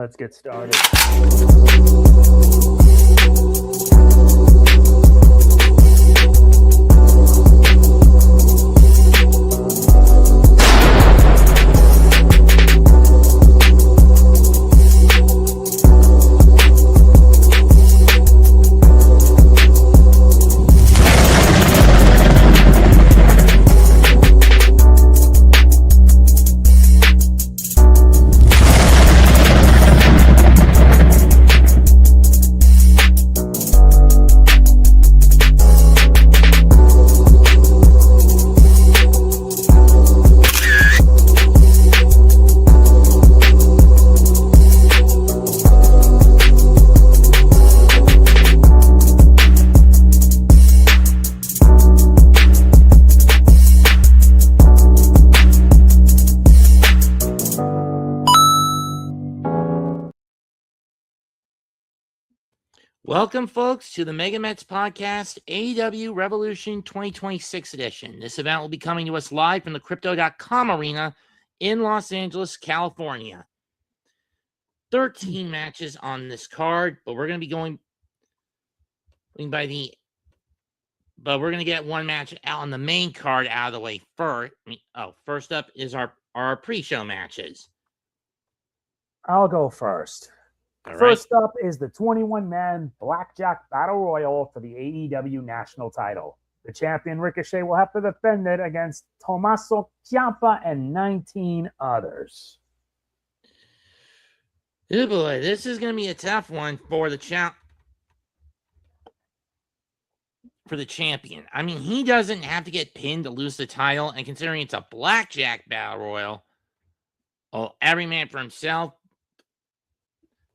Let's get started. Welcome, folks, to the MegaMets podcast, AEW Revolution 2026 edition. This event will be coming to us live from the Crypto.com arena in Los Angeles, California. 13 matches on this card, but we're going to be going by the... But we're going to get one match out on the main card out of the way first. First up is our pre-show matches. I'll go first. All right. First up is the 21-man BlackJack Battle Royal for the AEW National title. The champion Ricochet will have to defend it against Tommaso Ciampa and 19 others. Oh boy, this is going to be a tough one for the champion. I mean, he doesn't have to get pinned to lose the title, and considering it's a BlackJack Battle Royal, every man for himself.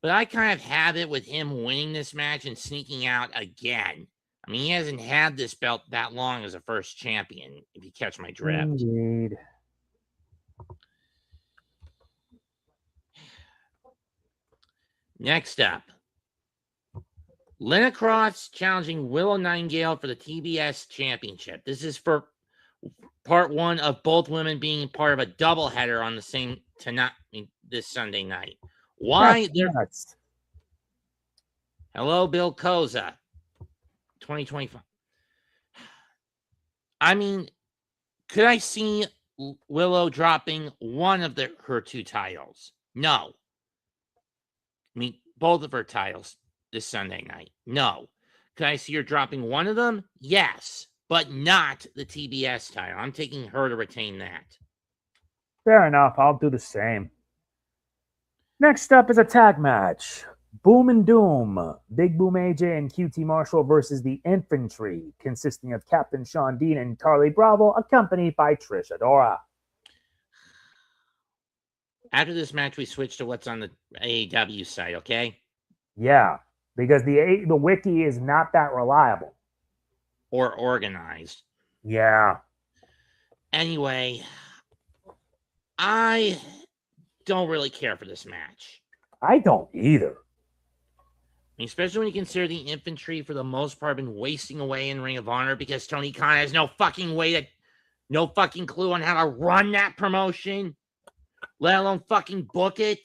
But I kind of have it with him winning this match and sneaking out again. I mean, he hasn't had this belt that long as a first champion, if you catch my drift. Indeed. Next up, Lena challenging Willow Nightingale for the TBS Championship. This is for part one of both women being part of a doubleheader on the same tonight, this Sunday night. Why? Hello, Bill Koza. 2025. I mean, could I see Willow dropping one of her two titles? No. I mean, both of her titles this Sunday night. No. Could I see her dropping one of them? Yes, but not the TBS title. I'm taking her to retain that. Fair enough. I'll do the same. Next up is a tag match. Boom and Doom, Big Boom AJ and QT Marshall versus the Infantry, consisting of Captain Sean Dean and Carly Bravo, accompanied by Trish Adora. After this match, we switch to what's on the AEW site, okay? Yeah, because the wiki is not that reliable. Or organized. Yeah. Anyway, I don't really care for this match. I don't either. I mean, especially when you consider the Infantry, for the most part, been wasting away in Ring of Honor because Tony Khan has no fucking clue on how to run that promotion, let alone fucking book it.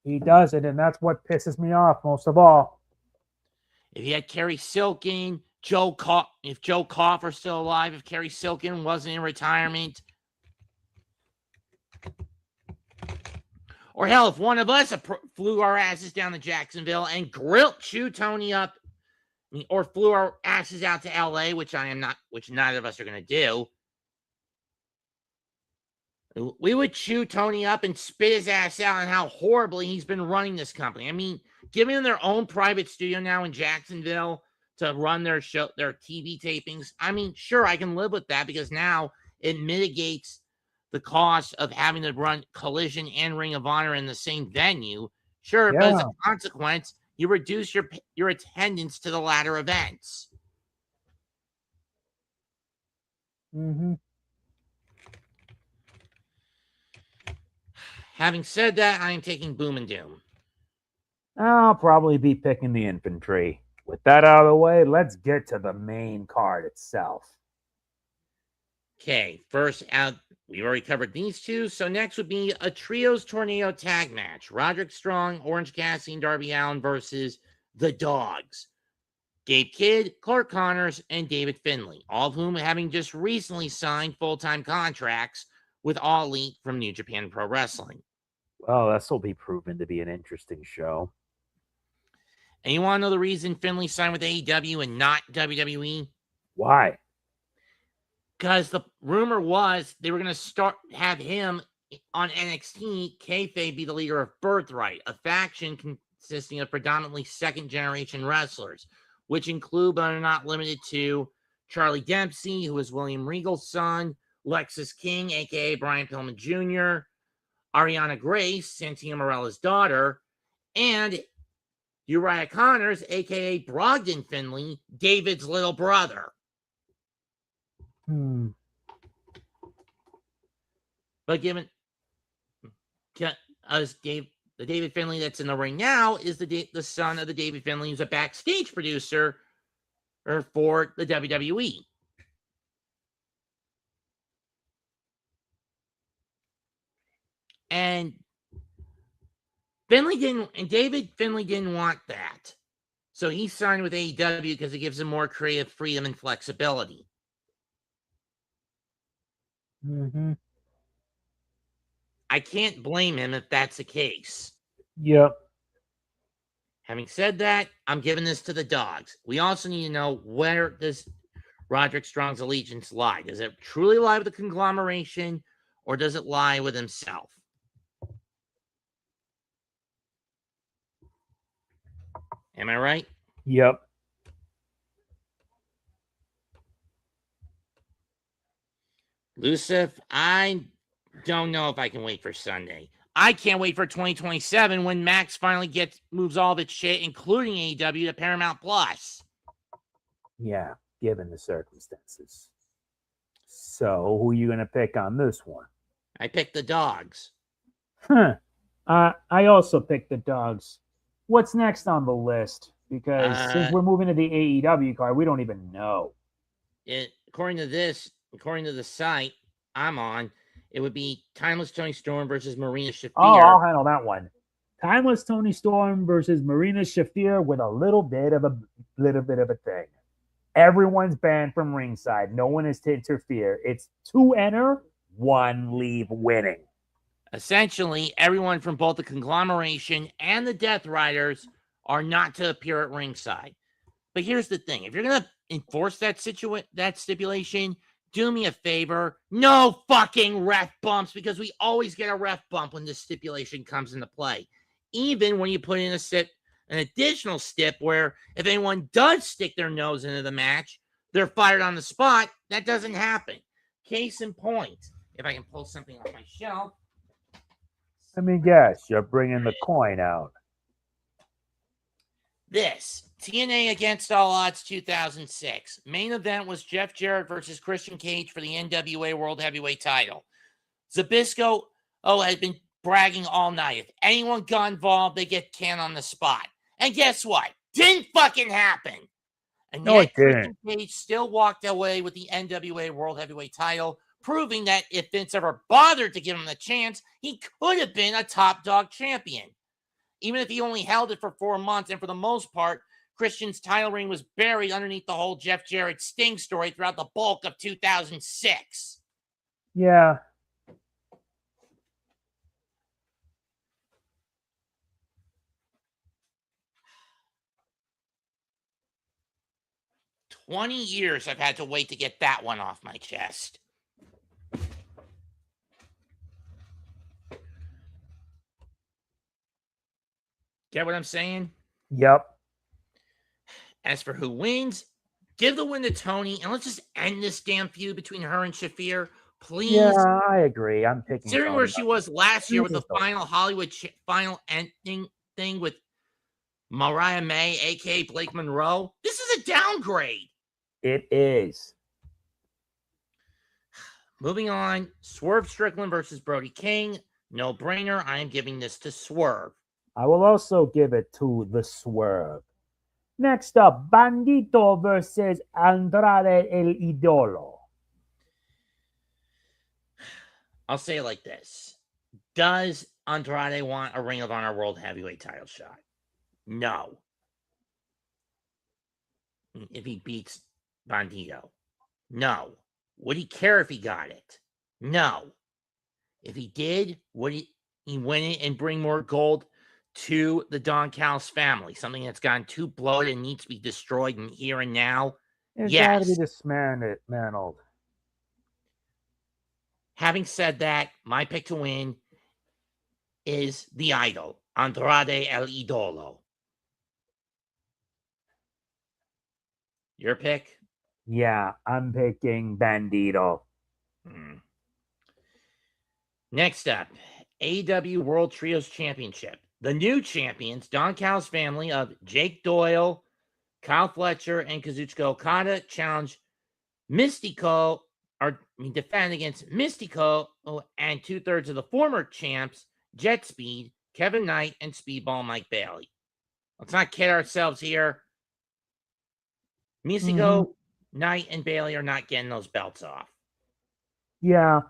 He doesn't, and that's what pisses me off most of all. If he had Kerry Silken, if Joe Koff are still alive, if Kerry Silken wasn't in retirement, or hell, if one of us flew our asses down to Jacksonville and chewed Tony up, or flew our asses out to LA, which neither of us are going to do, we would chew Tony up and spit his ass out on how horribly he's been running this company. I mean, giving them their own private studio now in Jacksonville to run their TV tapings. I mean, sure, I can live with that because now it mitigates the cost of having to run Collision and Ring of Honor in the same venue. Sure, yeah. But as a consequence, you reduce your attendance to the latter events. Mm-hmm. Having said that, I am taking Boom and Doom. I'll probably be picking the Infantry. With that out of the way, let's get to the main card itself. Okay, first out, we've already covered these two. So next would be a trios tornado tag match. Roderick Strong, Orange Cassidy, and Darby Allin versus the Dogs. Gabe Kidd, Clark Connors, and David Finlay, all of whom having just recently signed full-time contracts with All Elite from New Japan Pro Wrestling. Well, this will be proven to be an interesting show. And you want to know the reason Finlay signed with AEW and not WWE? Why? Because the rumor was they were going to have him on NXT, kayfabe be the leader of Birthright, a faction consisting of predominantly second-generation wrestlers, which include, but are not limited to, Charlie Dempsey, who is William Regal's son, Lexis King, a.k.a. Brian Pillman Jr., Ariana Grace, Santina Morella's daughter, and Uriah Connors, a.k.a. Brogdon Finlay, David's little brother. But given as the David Finlay that's in the ring now is the son of the David Finlay who's a backstage producer for the WWE. And David Finlay didn't want that. So he signed with AEW because it gives him more creative freedom and flexibility. Mm-hmm. I can't blame him if that's the case. Yep. Having said that, I'm giving this to the Dogs. We also need to know, where does Roderick Strong's allegiance lie? Does it truly lie with the conglomeration, or does it lie with himself? Am I right? Yep. Lucif, I don't know if I can wait for Sunday. I can't wait for 2027 when Max finally moves all of its shit, including AEW, to Paramount Plus. Yeah, given the circumstances. So, who are you going to pick on this one? I picked the Dogs. I also picked the Dogs. What's next on the list? Because since we're moving to the AEW card, we don't even know. According to the site I'm on, it would be Timeless Toni Storm versus Marina Shafir. Oh, I'll handle that one. Timeless Toni Storm versus Marina Shafir with a little bit of a thing. Everyone's banned from ringside. No one is to interfere. It's 2 enter, 1 leave winning. Essentially, everyone from both the conglomeration and the Death Riders are not to appear at ringside. But here's the thing. If you're going to enforce that stipulation, do me a favor. No fucking ref bumps, because we always get a ref bump when this stipulation comes into play. Even when you put in an additional stip where if anyone does stick their nose into the match, they're fired on the spot. That doesn't happen. Case in point, if I can pull something off my shelf. Let me guess, you're bringing the coin out. This, TNA Against All Odds 2006. Main event was Jeff Jarrett versus Christian Cage for the NWA World Heavyweight title. Zbyszko had been bragging all night. If anyone got involved, they get canned on the spot. And guess what? Didn't fucking happen. And no, yet Christian Cage still walked away with the NWA World Heavyweight title, proving that if Vince ever bothered to give him the chance, he could have been a top dog champion. Even if he only held it for 4 months, and for the most part, Christian's title reign was buried underneath the whole Jeff Jarrett Sting story throughout the bulk of 2006. Yeah. "20 years I've had to wait to get that one off my chest." Get what I'm saying? Yep. As for who wins, give the win to Toni, and let's just end this damn feud between her and Shafir, please. Yeah, I agree. I'm picking Considering where she was last year with the final Hollywood final ending thing with Mariah May, a.k.a. Blake Monroe, this is a downgrade. It is. Moving on, Swerve Strickland versus Brody King. No brainer. I am giving this to Swerve. I will also give it to the Swerve. Next up, Bandido versus Andrade el Idolo. I'll say it like this. Does Andrade want a Ring of Honor World Heavyweight title shot? No. If he beats Bandido? No. Would he care if he got it? No. If he did, would he win it and bring more gold to the Don Callis family? Something that's gotten too bloated and needs to be destroyed in here and now? It's yes. got to be dismantled. Having said that, my pick to win is the Idol, Andrade El Idolo. Your pick? Yeah, I'm picking Bandido. Next up, AEW World Trios Championship. The new champions, Don Callis family of Jake Doyle, Kyle Fletcher, and Kazuchika Okada challenge Mystico, defend against Mystico and 2/3 of the former champs, Jet Speed, Kevin Knight, and Speedball Mike Bailey. Let's not kid ourselves here. Mystico, Knight, and Bailey are not getting those belts off. Yeah.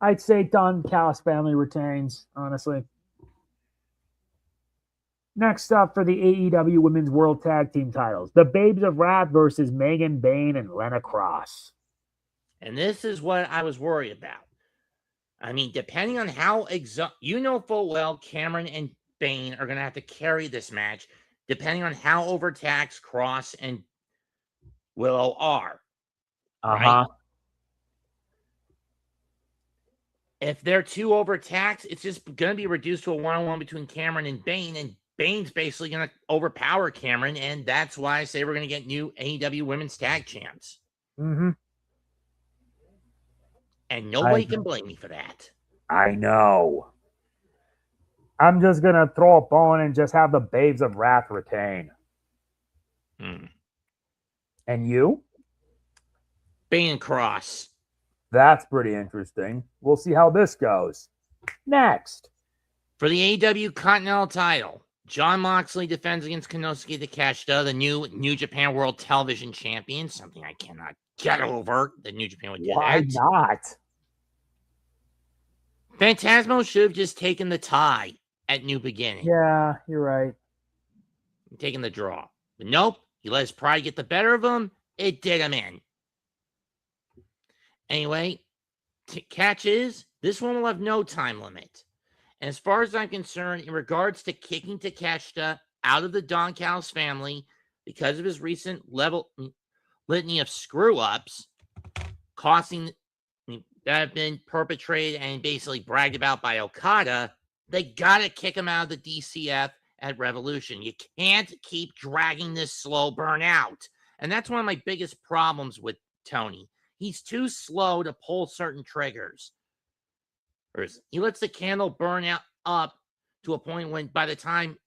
I'd say Don Callis family retains, honestly. Next up for the AEW Women's World Tag Team titles, the Babes of Wrath versus Megan Bayne and Lena Cross. And this is what I was worried about. I mean, depending on how you know full well Cameron and Bayne are going to have to carry this match, depending on how overtaxed Cross and Willow are. Right? If they're too overtaxed, it's just going to be reduced to a one-on-one between Cameron and Bayne, and Bayne's basically going to overpower Cameron, and that's why I say we're going to get new AEW Women's Tag Champs. And nobody can blame me for that. I know. I'm just going to throw a bone and just have the Babes of Wrath retain. And you? Bayne and Cross. That's pretty interesting. We'll see how this goes. Next. For the AEW Continental title, Jon Moxley defends against Konosuke Takeshita, the New Japan World Television Champion. Something I cannot get over that New Japan would do. Why not? Phantasmo should have just taken the tie at New Beginning. Yeah, you're right. Taking the draw. But nope, he let his pride get the better of him. It did him in. Anyway, catch is, this one will have no time limit. And as far as I'm concerned, in regards to kicking Takeshita out of the Don Callis family because of his recent litany of screw-ups, that have been perpetrated and basically bragged about by Okada, they got to kick him out of the DCF at Revolution. You can't keep dragging this slow burn out. And that's one of my biggest problems with Toni. He's too slow to pull certain triggers. He lets the candle burn out up to a point when by the time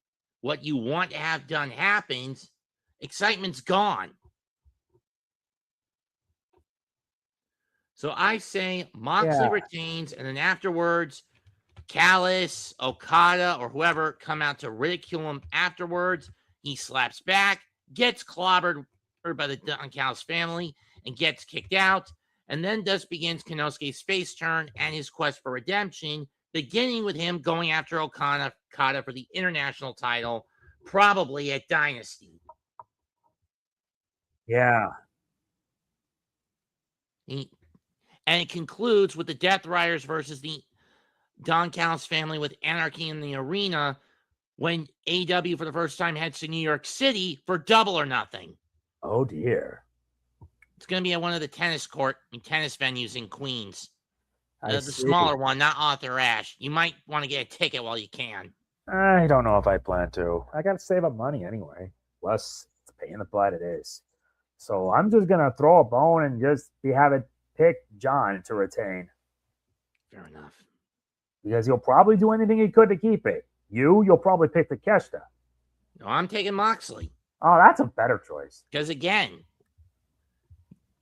what you want to have done happens, excitement's gone. So I say Moxley retains, and then afterwards, Callis, Okada, or whoever come out to ridicule him afterwards. He slaps back, gets clobbered by the Don Callis family, and gets kicked out. And then thus begins Konosuke's face turn and his quest for redemption, beginning with him going after Okada for the international title, probably at Dynasty. Yeah. And it concludes with the Death Riders versus the Don Callis family with Anarchy in the Arena when AEW for the first time heads to New York City for Double or Nothing. Oh, dear. It's going to be at one of the tennis venues in Queens. The smaller one, not Arthur Ashe. You might want to get a ticket while you can. I don't know if I plan to. I got to save up money anyway. Plus, it's a pain in the butt it is. So I'm just going to throw a bone and just have it pick John to retain. Fair enough. Because he'll probably do anything he could to keep it. You'll probably pick Takeshita. No, I'm taking Moxley. Oh, that's a better choice. Because again,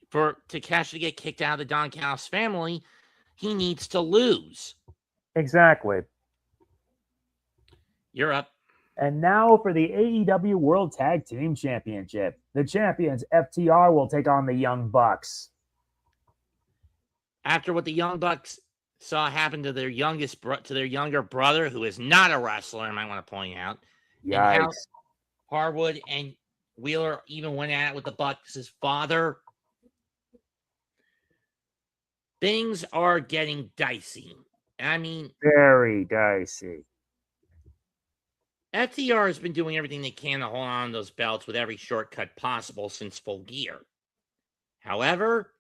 for Takeshita to get kicked out of the Don Callis family, he needs to lose. Exactly. You're up. And now for the AEW World Tag Team Championship. The champions, FTR, will take on the Young Bucks. After what the Young Bucks saw happen to their younger brother, who is not a wrestler, I might want to point out. And how Yikes. Harwood and Wheeler even went at it with the Bucks' father. Things are getting dicey. I mean, Very dicey. FTR has been doing everything they can to hold on to those belts with every shortcut possible since Full Gear. However,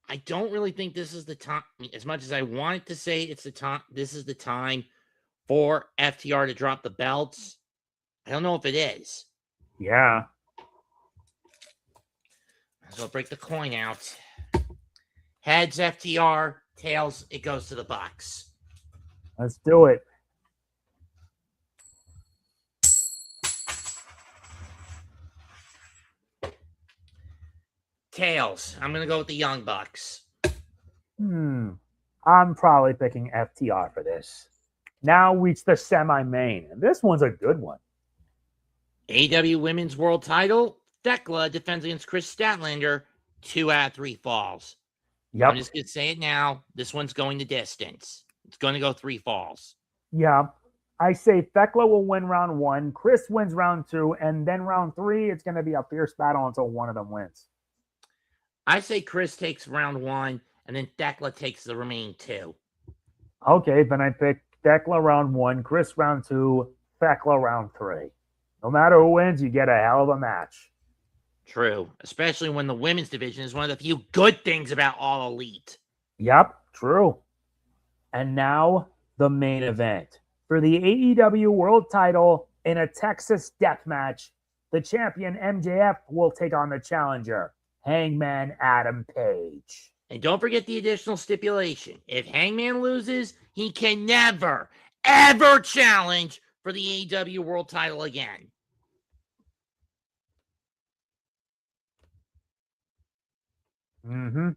I don't really think this is the time. As much as I wanted to say it's the time, this is the time for FTR to drop the belts. I don't know if it is. Yeah. Might as well break the coin out. Heads FTR, tails it goes to the Bucks. Let's do it. Tails. I'm gonna go with the Young Bucks. I'm probably picking FTR for this. Now reach the semi-main. And this one's a good one. AEW Women's World Title. Thekla defends against Chris Statlander. 2 out of 3 falls. Yep. I'm just going to say it now. This one's going the distance. It's going to go 3 falls. Yeah. I say Thekla will win round 1. Chris wins round 2. And then round 3, it's going to be a fierce battle until one of them wins. I say Chris takes round 1, and then Thekla takes the remaining 2. Okay, then I pick Thekla round 1, Chris round 2, Thekla round 3. No matter who wins, you get a hell of a match. True, especially when the women's division is one of the few good things about All Elite. Yep, true. And now the main event. For the AEW World Title in a Texas death match, the champion MJF will take on the challenger, Hangman Adam Page. And don't forget the additional stipulation. If Hangman loses, he can never, ever challenge for the AEW World Title again. If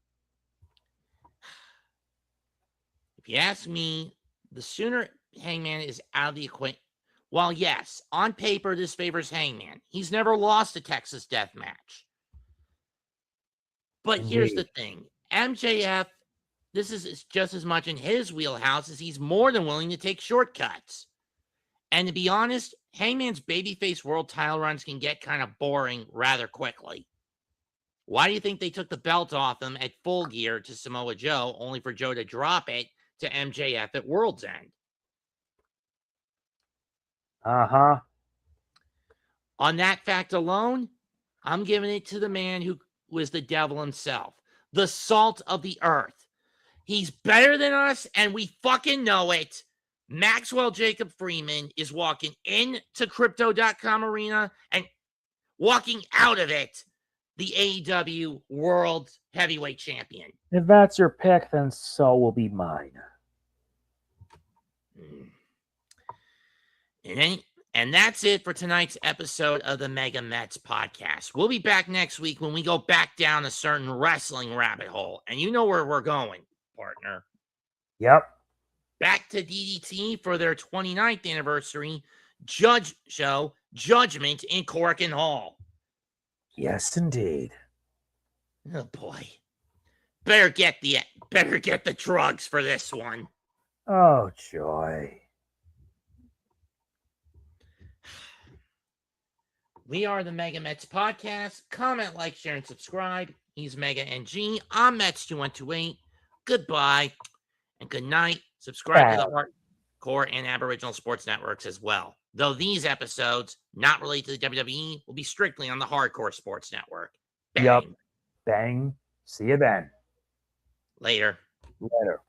you ask me, the sooner Hangman is out of the equation. While yes, on paper this favors Hangman. He's never lost a Texas death match. But here's the thing. MJF, this is just as much in his wheelhouse as he's more than willing to take shortcuts. And to be honest, Hangman's babyface world title runs can get kind of boring rather quickly. Why do you think they took the belt off him at Full Gear to Samoa Joe, only for Joe to drop it to MJF at World's End? On that fact alone, I'm giving it to the man who was the devil himself, the salt of the earth. He's better than us, and we fucking know it. Maxwell Jacob Freeman is walking into Crypto.com Arena and walking out of it the AEW World Heavyweight Champion. If that's your pick, then so will be mine. And that's it for tonight's episode of the MegaMets podcast. We'll be back next week when we go back down a certain wrestling rabbit hole. And you know where we're going, partner. Yep. Back to DDT for their 29th anniversary Judgment in Corkin Hall. Yes, indeed. Oh boy. Better get the drugs for this one. Oh joy. We are the MegaMets podcast. Comment, like, share, and subscribe. He's Mega NG. I'm Mets2128. Goodbye and good night. Subscribe to the Hardcore and Aboriginal Sports Networks as well. Though these episodes, not related to the WWE, will be strictly on the Hardcore Sports Network. Bang. Yep. Bang. See you then. Later. Later.